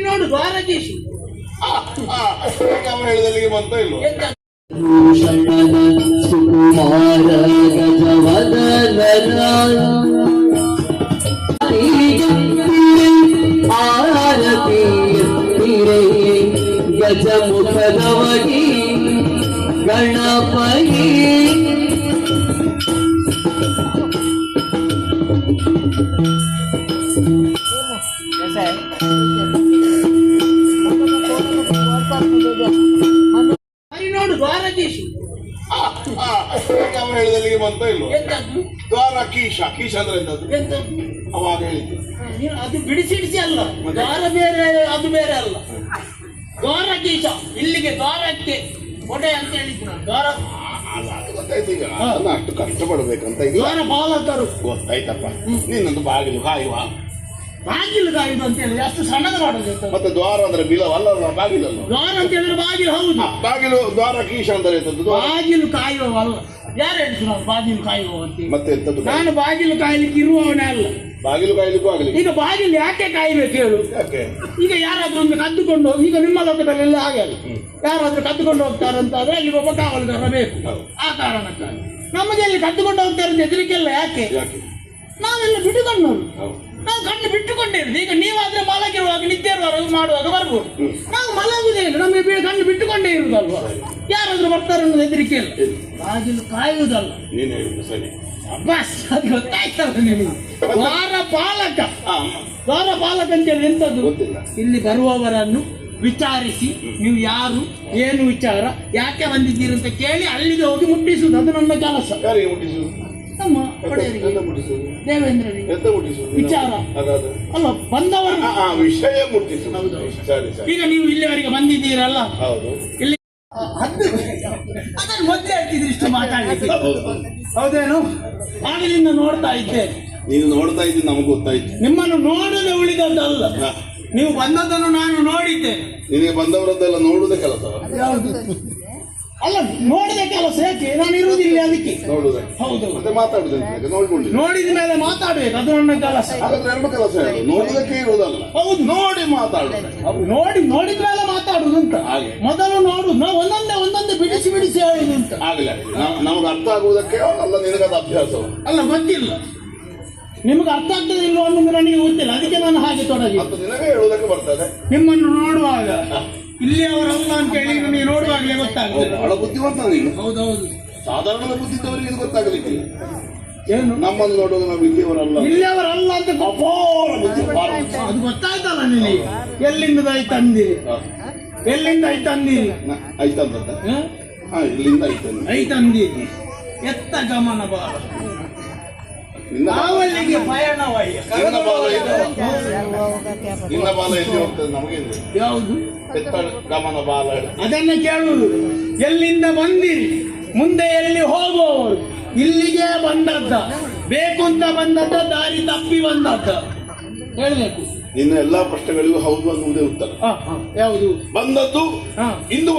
ನೋಡು ದ್ವಾರಕೀಶ್ ಅವ ಹೇಳಿದಲ್ಲಿಗೆ ಬಂತ ಇಲ್ವ ಭೂಷಣನ ಸುಕುಮಾರ ಗಜವದನನ ಆರತಿ ಎತ್ತಿರೆ ಗಜಮುಖದವಗಿ ಗಣಪತಿ ನೋಡು ದ್ವಾರಕೀಶ್ ಅವ ಹೇಳಿದಲ್ಲಿಗೆ ಬಂತ ಇಲ್ವ ಎಂತದ್ದು ದ್ವಾರಕೀಶ ಕೀಶ ಅಂದ್ರೆ ಎಂತದ್ದು ಎಂತದ್ದು ಅವಾಗ ಹೇಳಿದ್ದು ಅದು ಬಿಡಿಸಿಡಿಸಿ ಅಲ್ಲ ದ್ವಾರ ಬೇರೆ ಅದು ಬೇರೆ ಅಲ್ಲ ದ್ವಾರಕೀಶ ಇಲ್ಲಿಗೆ ದ್ವಾರಕ್ಕೆ ಕೊಡೆ ಅಂತ ಹೇಳಿದ್ದು ನಾನು ದ್ವಾರ ಗೊತ್ತಾಯ್ತು ಈಗ ಅದನ್ನ ಅಷ್ಟು ಕಷ್ಟಪಡ್ಬೇಕಂತ ಇಲ್ಲ ದ್ವಾರ ಪಾಲಕರು ಗೊತ್ತಾಯ್ತಪ್ಪ ನಿನ್ನೊಂದು ಬಾಗಿಲು ಕಾಯುವ ಬಾಗಿಲು ಕಾಯುದು ಅಂತ ಹೇಳಿದ್ರೆ ಅಷ್ಟು ಸಣ್ಣದ ಮಾಡೋದು ಮತ್ತೆ ದ್ವಾರ ಅಂದ್ರೆ ಬಿಲವಲ್ಲ ಬಾಗಿಲಲ್ಲ ದ್ವಾರ ಅಂತ ಹೇಳಿದ್ರೆ ಬಾಗಿಲು ಹೌದು ಬಾಗಿಲು ದ್ವಾರ ಕೀಶ ಅಂತ ಹೇಳ್ತದ್ದು ಬಾಗಿಲು ಕಾಯುವವಲ್ಲ ಯಾರು ಹೇಳಿದ್ರು ನಾವು ಬಾಗಿಲು ಕಾಯುವ ಅಂತ ಮತ್ತೆ ಎಂತದ್ದು ನಾನು ಬಾಗಿಲು ಕಾಯ್ಲಿಕ್ಕೆ ಇರುವವನೇ ಅಲ್ಲ ಬಾಗಿಲು ಕಾಯ್ಲಿಕ್ಕೂ ಆಗಲಿ ಈಗ ಬಾಗಿಲು ಯಾಕೆ ಕಾಯ್ಬೇಕು ಹೇಳು ಯಾಕೆ ಈಗ ಯಾರಾದ್ರೂ ಒಂದು ಕದ್ದುಕೊಂಡು ಈಗ ನಿಮ್ಮ ಲೋಕದಲ್ಲೆಲ್ಲ ಹಾಗೆ ಅಲ್ಲ ಯಾರಾದ್ರೂ ಕದ್ದುಕೊಂಡು ಹೋಗ್ತಾರಂತಾದ್ರೆ ಅಲ್ಲಿ ಒಬ್ಬ ಕಾವಲುಗಾರ ಬೇಕು ಆ ಕಾರಣಕ್ಕಾಗಿ ನಮಗೆ ಅಲ್ಲಿ ಕದ್ದುಕೊಂಡು ಹೋಗ್ತಾರೆ ಅಂತ ಹೆದರಿಕೆಲ್ಲ ಯಾಕೆ ನಾವೆಲ್ಲ ಬಿಟ್ಟುಕೊಂಡವರು ನಾವು ಕಣ್ಣು ಬಿಟ್ಟುಕೊಂಡೇ ಇರುದು ಈಗ ನೀವಾದ್ರೆ ಮಲಗಿರುವಾಗ ನಿದ್ದೆ ಇರುವಾಗ ಮಾಡುವಾಗ ಬರ್ಬೋದು ನಾವು ಮಲಗುದೇ ಇಲ್ಲ ನಮಗೆ ಕಣ್ಣು ಬಿಟ್ಟುಕೊಂಡೇ ಇರುದಲ್ವಾ ಯಾರಾದ್ರೂ ಬರ್ತಾರೆ ಅನ್ನೋದು ಹೆದರಿಕೆ ಇಲ್ಲ ಬಾಗಿಲು ಕಾಯುವುದಲ್ಲ ನೀನು ಹೇಳಿದ್ದು ಸರಿ ಬಸ್ ಅದು ಗೊತ್ತಾಯ್ತಲ್ಲ ನಿಮಗೆ ದ್ವಾರ ಪಾಲಕ ದ್ವಾರ ಪಾಲಕ ಅಂತ ಹೇಳಿ ಎಂತದ್ದು ಗೊತ್ತಿಲ್ಲ ಇಲ್ಲಿ ಬರುವವರನ್ನು ವಿಚಾರಿಸಿ ನೀವು ಯಾರು ಏನು ವಿಚಾರ ಯಾಕೆ ಬಂದಿದ್ದೀರಿ ಅಂತ ಕೇಳಿ ಅಲ್ಲಿಗೆ ಹೋಗಿ ಮುಟ್ಟಿಸುವುದು ಅದು ನನ್ನ ಕೆಲಸ ಯಾರಿಗೆ ಮುಟ್ಟಿಸುದು ನಮ್ಮ ಒಡೆಯರಿಗೆ ಎಂತ ಮುಟ್ಟಿಸುದು ದೇವೇಂದ್ರನಿಗೆ ಎಂತ ಮುಟ್ಟಿಸುದು ವಿಚಾರ ಹಾಗಾದ್ರೆ ಅಲ್ಲ ಬಂದವರು ವಿಷಯ ಮುಟ್ಟಿಸುದು ಹೌದು. ಸರಿ ಸರಿ ಈಗ ನೀವು ಇಲ್ಲಿವರೆಗೆ ಬಂದಿದ್ದೀರಲ್ಲ ಹೌದು ಇಲ್ಲಿ ಅದನ್ನು ಮೊದಲೇ ಹೇಳ್ತಿದ್ರಿ ಇಷ್ಟು ಮಾತಾಡ್ಲಿಕ್ಕೆ ಹೌದೇನು ಆಗಿಲಿಂದ ನೋಡ್ತಾ ಇದ್ದೆ ನೀನು ನೋಡ್ತಾ ಇದ್ದೀನಿ ನಮಗೆ ಗೊತ್ತಾಯ್ತು ನಿಮ್ಮನ್ನು ನೋಡದೆ ಉಳಿದದ್ದಲ್ಲ ನೀವು ಬಂದದ್ದನ್ನು ನಾನು ನೋಡಿದ್ದೆ ನಿನಗೆ ಬಂದವರದ್ದೆಲ್ಲ ನೋಡುದೇ ಕೆಲಸ ಯಾವುದು ಅಲ್ಲ ನೋಡಿದ ಕೆಲಸ ಯಾಕೆ ನಾನು ಇರುವುದಿಲ್ಲ ಅದಕ್ಕೆ ನೋಡುದೇ ಹೌದು ಮತ್ತೆ ಮಾತಾಡುದಂತೆ ನೋಡ್ಕೊಂಡು ನೋಡಿದ ಮೇಲೆ ಮಾತಾಡ್ಬೇಕು ಅದು ನನ್ನ ಕೆಲಸ ಹಾಗಾದ್ರೆ ಎರಡು ಕೆಲಸ ಹೇಳು ನೋಡುದಕ್ಕೆ ಇರುವುದಲ್ಲ ಹೌದು ನೋಡಿ ಮಾತಾಡುದು ಹೌದು ನೋಡಿದ ಮೇಲೆ ಮಾತಾಡುದು ಅಂತ ಹಾಗೆ ಮೊದಲು ನೋಡುದು ನಾವು ಒಂದೊಂದೇ ಬಿಡಿಸಿ ಹೇಳುದು ಅಂತ ಆಗಲಿ ನಮಗೆ ಅರ್ಥ ಆಗುವುದಕ್ಕೆ ಅಲ್ಲ ನಿನಗದ ಅಭ್ಯಾಸ ಅಲ್ಲ ಗೊತ್ತಿಲ್ಲ ನಿಮಗೆ ಅರ್ಥ ಆಗ್ತದೆ ಇಲ್ವೋ ಅನ್ನೋದು ನನಗೆ ಗೊತ್ತಿಲ್ಲ ಅದಕ್ಕೆ ನಾನು ಹಾಗೆ ತೊಡಗಿ ಮತ್ತು ನಿನಗೆ ಹೇಳುವುದಕ್ಕೆ ಬರ್ತದೆ ನಿಮ್ಮನ್ನು ನೋಡುವಾಗ ಇಲ್ಲಿ ಅವರಲ್ಲ ಅಂತ ಹೇಳಿ ನನಗೆ ನೋಡುವಾಗಲೇ ಗೊತ್ತಾಗ್ತದೆ ಬಹಳ ಬುದ್ಧಿವಂತ ನೀನು ಹೌದೌದು ಸಾಧಾರಣ ಬುದ್ಧಿದ್ದವರಿಗೆ ಇದು ಗೊತ್ತಾಗಲಿಕ್ಕಿಲ್ಲ ಏನು ನಮ್ಮನ್ನು ನೋಡುವಾಗ ನಾವು ಇಲ್ಲಿಯವರಲ್ಲ ಇಲ್ಲಿಯವರಲ್ಲ ಅಂತ ಅಪಾರ ಬುದ್ಧಿ ಅದು ಗೊತ್ತಾಯ್ತಲ್ಲ ನಿನಗೆ ಎಲ್ಲಿಂದ ತಂದಿರಿ ಎಲ್ಲಿಂದ ತಂದಿರಿ ಆಯ್ತಂತ ಇಲ್ಲಿಂದ ಆಯ್ತಾನೆ ತಂದಿರಿ ಎತ್ತ ಗಮನ ಬಾರ ನಾವಲ್ಲಿಗೆ ಪಯಣವಯ್ಯ ನಿನ್ನ ಬಾಲ ಎಲ್ಲಿ ಹೋಗ್ತದೆ ನಮಗೆ ಯಾವುದು ಎತ್ತ ಗಮನ ಬಾಲ ಅದನ್ನ ಕೇಳುವುದು ಎಲ್ಲಿಂದ ಬಂದಿರಿ ಮುಂದೆ ಎಲ್ಲಿ ಹೋಗುವವರು ಇಲ್ಲಿಗೆ ಬಂದದ್ದ ಬೇಕು ಅಂತ ಬಂದದ್ದ ದಾರಿ ತಪ್ಪಿ ಬಂದದ್ದ ಹೇಳ್ಬೇಕು ನಿನ್ನ ಎಲ್ಲಾ ಪ್ರಶ್ನೆಗಳಿಗೂ ಹೌದು ಅನ್ನುವುದೇ ಉತ್ತರ ಯಾವುದು ಬಂದದ್ದು ಇಂದು